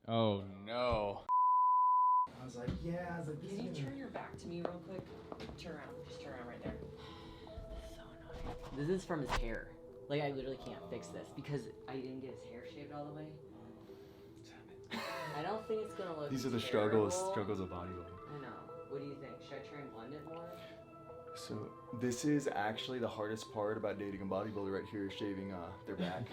Oh no. I was like, yeah. I was like, can you turn your back to me real quick? Turn around. Just turn around right there. So annoying. This is from his hair. Like, I literally can't fix this because I didn't get his hair shaved all the way. I don't think it's gonna look These are the terrible. struggles of bodybuilding. I know. What do you think? Should I try and blend it more? So this is actually the hardest part about dating a bodybuilder right here, shaving their back.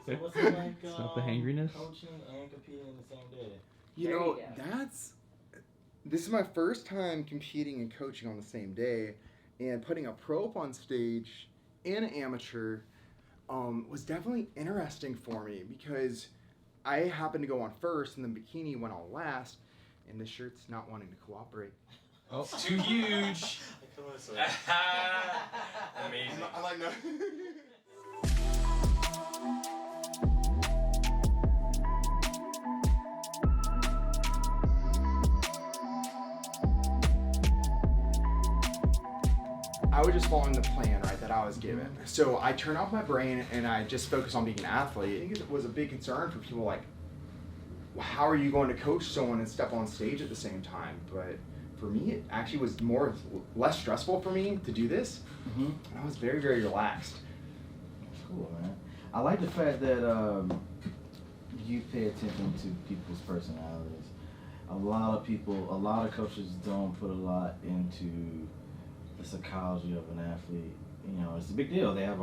So what's it like It's not the hangriness? coaching and competing in the same day? You There know, you go. this is my first time competing and coaching on the same day, and putting a pro up on stage and an amateur was definitely interesting for me because I happened to go on first and then bikini went on last, and this shirt's not wanting to cooperate. Oh. It's too huge. Amazing. I'm like, no. I was just following the plan, right, that I was given. So I turned off my brain and I just focused on being an athlete. I think it was a big concern for people like, how are you going to coach someone and step on stage at the same time? But for me, it actually was less stressful for me to do this. And I was very, very relaxed. Cool, man. I like the fact that you pay attention to people's personalities. A lot of coaches don't put a lot into the psychology of an athlete. You know, it's a big deal. They have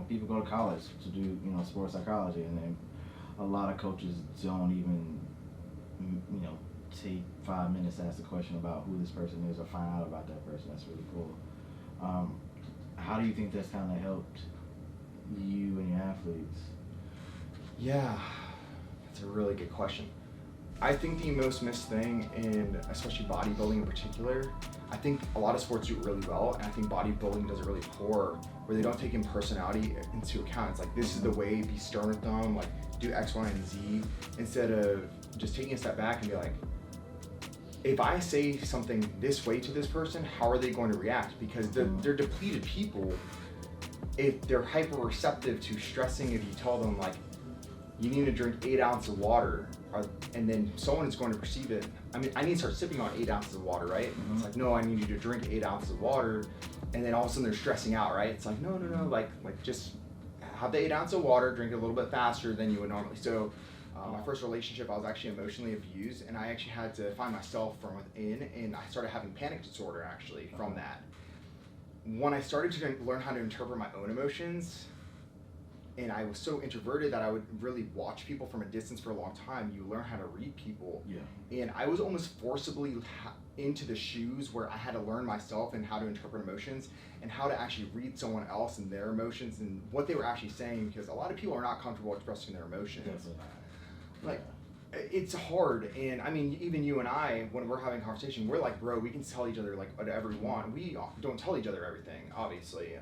people go to college to do, sports psychology, and then a lot of coaches don't even, take 5 minutes to ask a question about who this person is or find out about that person. That's really cool. How do you think that's kind of helped you and your athletes? Yeah, that's a really good question. I think the most missed thing in, especially bodybuilding in particular, I think a lot of sports do it really well, and I think bodybuilding does it really poor, where they don't take in personality into account. It's like, this is the way, be stern with them, like do X, Y, and Z, instead of just taking a step back and be like, if I say something this way to this person, how are they going to react? Because they're depleted people. If they're hyper receptive to stressing, if you tell them like, you need to drink 8 ounces of water, and then someone is going to perceive it. I mean, I need to start sipping on 8 ounces of water, right? It's like, no, I need you to drink 8 ounces of water, and then all of a sudden they're stressing out, right? It's like, no, like just have the 8 ounces of water, drink it a little bit faster than you would normally. So my first relationship, I was actually emotionally abused, and I actually had to find myself from within, and I started having panic disorder actually from that. When I started to learn how to interpret my own emotions, and I was so introverted that I would really watch people from a distance for a long time, you learn how to read people. Yeah. And I was almost forcibly into the shoes where I had to learn myself and how to interpret emotions and how to actually read someone else and their emotions and what they were actually saying, because a lot of people are not comfortable expressing their emotions. Definitely not. Like, it's hard, and I mean, even you and I, when we're having a conversation, we're like, bro, we can tell each other like whatever we want. We don't tell each other everything, obviously.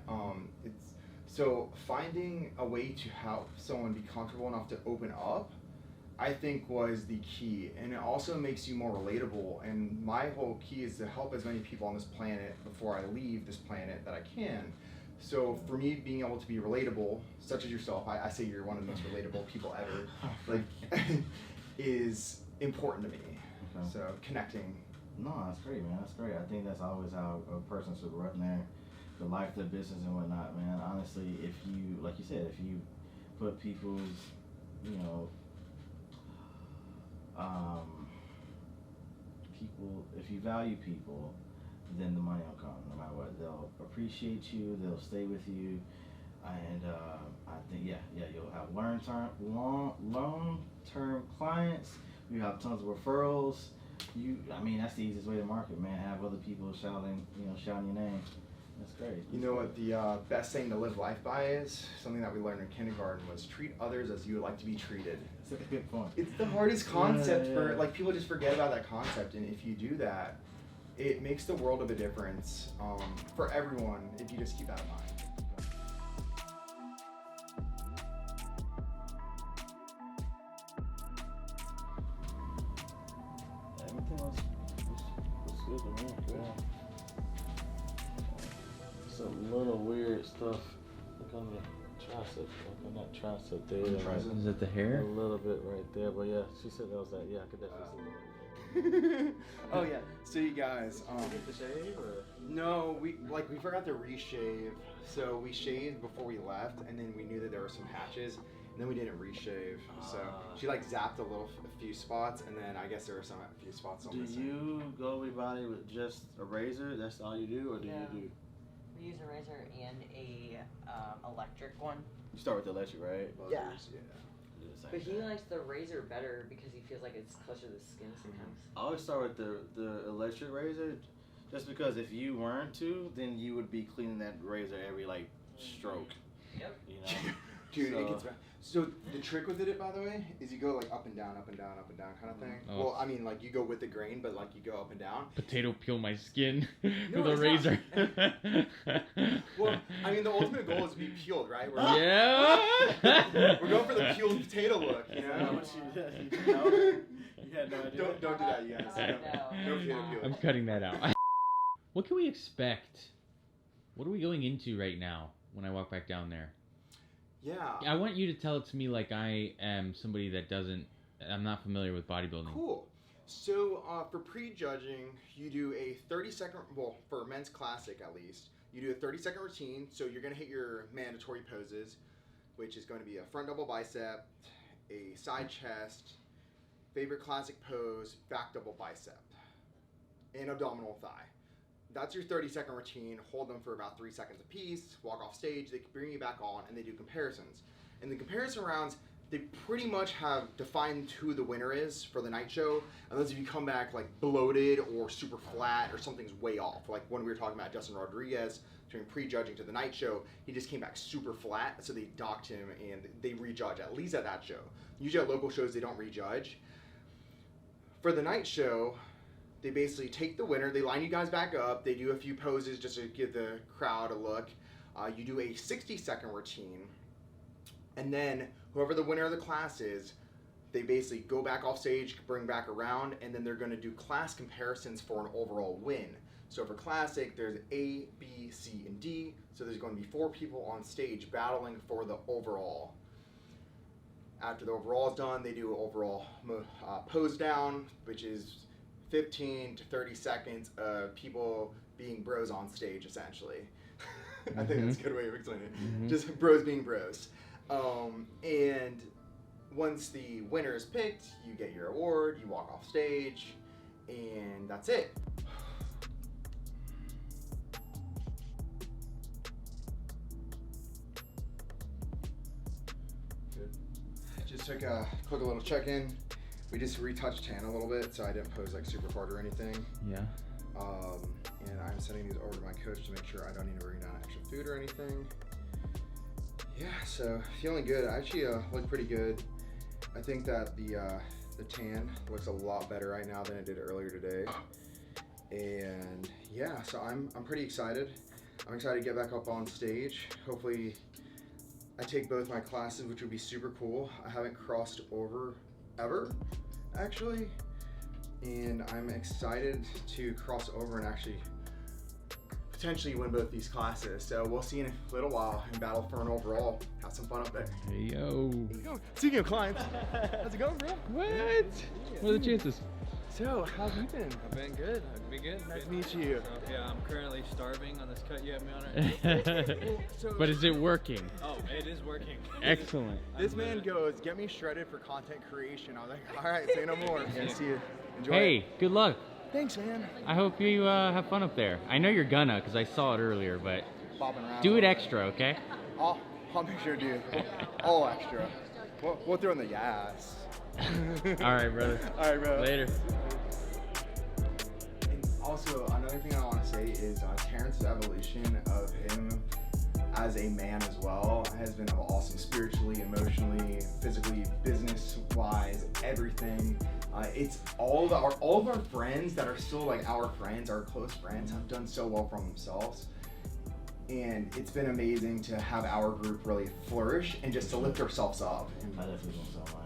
So finding a way to help someone be comfortable enough to open up, I think was the key. And it also makes you more relatable. And my whole key is to help as many people on this planet before I leave this planet that I can. So for me, being able to be relatable, such as yourself, I say you're one of the most relatable people ever, like, is important to me. Okay. So connecting. No, that's great, man. That's great. I think that's always how a person should run their life, their business, and whatnot, man. Honestly, if you, like you said, if you put people's, if you value people, then the money will come no matter what. They'll appreciate you, they'll stay with you, and I think, you'll have long-term clients, you have tons of referrals. That's the easiest way to market, man. Have other people shouting your name. That's great. You know what the best thing to live life by is? Something that we learned in kindergarten was treat others as you would like to be treated. That's a good point. It's the hardest concept for, like, people just forget about that concept, and if you do that, it makes the world of a difference for everyone if you just keep that in mind. Everything was good to me. Yeah. Some little weird stuff on the tricep, like on that tricep there. Tricep. Is it the A hair? little bit right there, but yeah, she said that was that. Yeah, I could definitely see it. Oh yeah. So you guys, Did you get the shave or? no, we forgot to reshave. So we shaved before we left, and then we knew that there were some patches, and then we didn't reshave. So she like zapped a few spots, and then I guess there were a few spots on Do this. you go everybody with just a razor? That's all you do, or do No. you do? We use a razor and a electric one. You start with the electric, right? Buzzers, Yeah. yeah. Do the same But he thing. likes the razor better because he feels like it's closer to the skin sometimes. I always start with the electric razor, just because if you weren't to, then you would be cleaning that razor every like stroke. Yep. You know. Dude, it So- gets bad. So the trick with it, by the way, is you go like up and down, up and down, up and down kind of thing. Oh. Well, I mean, like you go with the grain, but like you go up and down. Potato peel my skin No, with a it's razor. Well, I mean, the ultimate goal is to be peeled, right? Yeah. We're going for the peeled potato look, you How know? much you know? You had no idea. Don't do that, you guys. Oh, No, no. no potato peel. I'm cutting that out. What can we expect? What are we going into right now when I walk back down there? Yeah. I want you to tell it to me like I am somebody that I'm not familiar with bodybuilding. Cool. So for prejudging, you do a 30-second, well, for men's classic at least, you do a 30-second routine. So you're going to hit your mandatory poses, which is going to be a front double bicep, a side chest, favorite classic pose, back double bicep, and abdominal thigh. That's your 30-second routine. Hold them for about 3 seconds apiece, walk off stage, they bring you back on, and they do comparisons. In the comparison rounds, they pretty much have defined who the winner is for the night show, unless if you come back like bloated or super flat or something's way off. Like when we were talking about Justin Rodriguez during prejudging to the night show, he just came back super flat, so they docked him and they rejudge, at least at that show. Usually at local shows, they don't rejudge. For the night show, they basically take the winner, they line you guys back up, they do a few poses just to give the crowd a look. You do a 60-second routine, and then whoever the winner of the class is, they basically go back off stage, bring back around, and then they're going to do class comparisons for an overall win. So for classic, there's A, B, C, and D. So there's going to be 4 people on stage battling for the overall. After the overall is done, they do overall pose down, which is 15 to 30 seconds of people being bros on stage, essentially. I think that's a good way of explaining it. Just bros being bros. And once the winner is picked, you get your award, you walk off stage, and that's it. Good. Just took a quick little check-in. We just retouched tan a little bit, so I didn't pose like super hard or anything. Yeah. And I'm sending these over to my coach to make sure I don't need to bring down extra food or anything. Yeah, so feeling good. I actually look pretty good. I think that the tan looks a lot better right now than it did earlier today. And yeah, so I'm pretty excited. I'm excited to get back up on stage. Hopefully I take both my classes, which would be super cool. I haven't crossed over ever, actually. And I'm excited to cross over and actually potentially win both these classes. So we'll see in a little while and battle for an overall. Have some fun up there. Hey, yo. Speaking of clients, how's it going, bro? What? What are the chances? So, how have you been? I've been good. I've been good. Nice to meet you. Yeah, I'm currently starving on this cut you have me on right But is it working? Oh, it is working. Excellent. This man goes, get me shredded for content creation. I was like, all right, say no more. Yeah, see you. Enjoy Hey, it. good luck. Thanks, man. I hope you have fun up there. I know you're gonna, because I saw it earlier, but Bobbing around. do it extra, okay? I'll make sure to do all extra. We'll throw in the yes. All right, brother. All right, bro. Later. And also, another thing I want to say is Terrence's evolution of him as a man as well has been awesome, spiritually, emotionally, physically, business-wise, everything. It's all of our friends that are still like our friends, our close friends, have done so well for themselves. And it's been amazing to have our group really flourish and just to lift ourselves up. I definitely think so, man.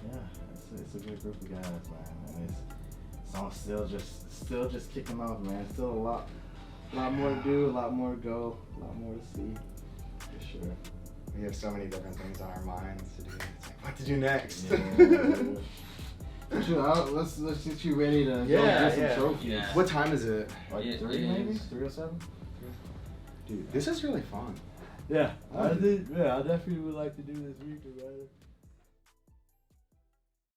Yeah. It's a good group of guys, man. And it's song's still just kicking off, man. Still a lot more to do, a lot more to go, a lot more to see. For sure. We have so many different things on our minds to do. It's like, what to do next? Sure, let's get you ready to go Yeah, get some yeah. trophies. Yeah. What time is it? Like It 3 maybe? is. 3 or 7? Dude, this is really fun. Yeah, I definitely would like to do this week, man.